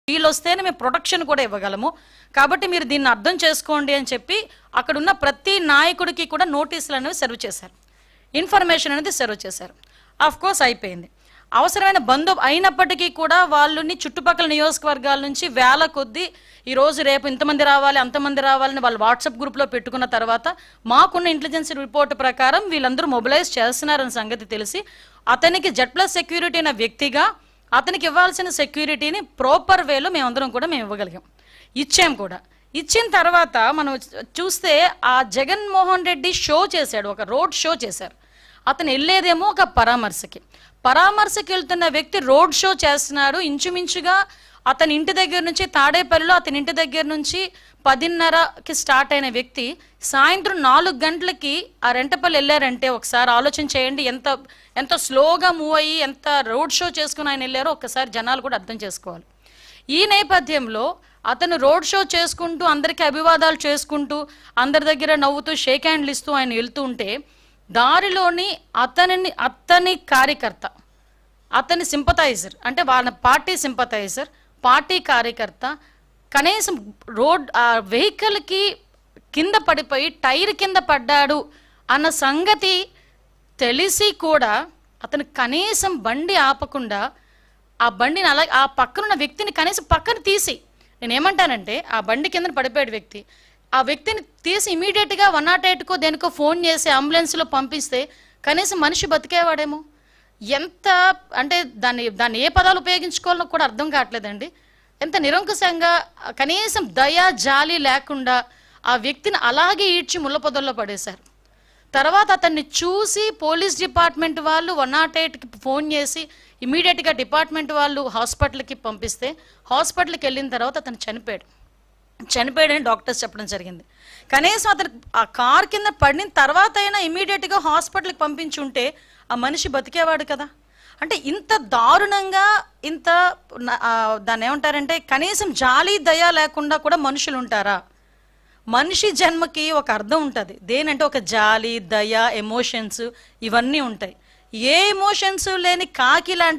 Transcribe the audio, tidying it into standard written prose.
వీళ్ళు వస్తేనే మేము ప్రొటెక్షన్ కూడా ఇవ్వగలము, కాబట్టి మీరు దీన్ని అర్థం చేసుకోండి అని చెప్పి అక్కడ ఉన్న ప్రతి నాయకుడికి కూడా నోటీసులు అనేవి సర్వ్ చేశారు, ఇన్ఫర్మేషన్ అనేది సర్వ్ చేశారు. ఆఫ్ కోర్స్ అయిపోయింది. అవసరమైన అయినప్పటికీ కూడా వాళ్ళని చుట్టుపక్కల నియోజకవర్గాల నుంచి వేల కొద్దీ ఈరోజు రేపు ఇంతమంది రావాలి అంతమంది రావాలని వాళ్ళు వాట్సాప్ గ్రూప్లో పెట్టుకున్న తర్వాత మాకున్న ఇంటెలిజెన్స్ రిపోర్ట్ ప్రకారం వీళ్ళందరూ మొబిలైజ్ చేస్తున్నారన్న సంగతి తెలిసి అతనికి Z+ సెక్యూరిటీ అనే వ్యక్తిగా అతనికి ఇవ్వాల్సిన సెక్యూరిటీని ప్రాపర్ వేలో మేమందరం కూడా మేము ఇవ్వగలిగాం, ఇచ్చాం కూడా. ఇచ్చిన తర్వాత మనం చూస్తే ఆ జగన్మోహన్ రెడ్డి షో చేశాడు, ఒక రోడ్ షో చేశారు. అతను వెళ్ళేదేమో ఒక పరామర్శకి వెళ్తున్న వ్యక్తి రోడ్ షో చేస్తున్నాడు. ఇంచుమించుగా అతని ఇంటి దగ్గర నుంచి తాడేపల్లిలో అతని ఇంటి దగ్గర నుంచి 10:30కి స్టార్ట్ అయిన వ్యక్తి సాయంత్రం 4 గంటలకి ఆ రెంటపల్లి వెళ్ళారంటే ఒకసారి ఆలోచన చేయండి, ఎంత స్లోగా మూవ్ అయ్యి ఎంత రోడ్ షో చేసుకుని ఆయన వెళ్ళారో ఒక్కసారి జనాలు కూడా అర్థం చేసుకోవాలి. ఈ నేపథ్యంలో అతను రోడ్ షో చేసుకుంటూ అందరికీ అభివాదాలు చేసుకుంటూ అందరి దగ్గర నవ్వుతూ షేక్ హ్యాండ్లు ఇస్తూ ఆయన వెళ్తూ ఉంటే దారిలోని అతని కార్యకర్త, అతని సింపథైజర్ అంటే వాళ్ళ పార్టీ సింపథైజర్, పార్టీ కార్యకర్త కనీసం వెహికల్కి కింద పడిపోయి టైర్ కింద పడ్డాడు అన్న సంగతి తెలిసి కూడా అతను కనీసం బండి ఆపకుండా ఆ బండిని అలా ఆ పక్కనున్న వ్యక్తిని కనీసం పక్కన తీసి, నేనేమంటానంటే ఆ బండి కింద పడిపోయాడు వ్యక్తి, ఆ వ్యక్తిని తీసి ఇమీడియట్గా 108కో దేనికో ఫోన్ చేసి అంబులెన్స్లో పంపిస్తే కనీసం మనిషి బతికేవాడేమో. ఎంత అంటే దాన్ని ఏ పదాలు ఉపయోగించుకోవాలో కూడా అర్థం కావట్లేదండి. ఎంత నిరంకుశంగా కనీసం దయ జాలి లేకుండా ఆ వ్యక్తిని అలాగే ఈడ్చి ముళ్ళ పొదల్లో పడేశారు. తర్వాత అతన్ని చూసి పోలీస్ డిపార్ట్మెంట్ వాళ్ళు 108కి ఫోన్ చేసి ఇమీడియట్గా డిపార్ట్మెంట్ వాళ్ళు హాస్పిటల్కి పంపిస్తే హాస్పిటల్కి వెళ్ళిన తర్వాత అతను చనిపోయాడని డాక్టర్స్ చెప్పడం జరిగింది. కనీసం అతను ఆ కార్ కింద పడిన తర్వాత అయినా ఇమీడియట్గా హాస్పిటల్కి పంపించి ఉంటే ఆ మనిషి బతికేవాడు కదా. అంటే ఇంత దారుణంగా దాన్ని ఏమంటారంటే కనీసం జాలి దయ లేకుండా కూడా మనుషులు ఉంటారా? మనిషి జన్మకి ఒక అర్థం ఉంటుంది, దేనంటే ఒక జాలి దయ ఎమోషన్స్ ఇవన్నీ ఉంటాయి. ఏ ఎమోషన్స్ లేని కాకి లాంటి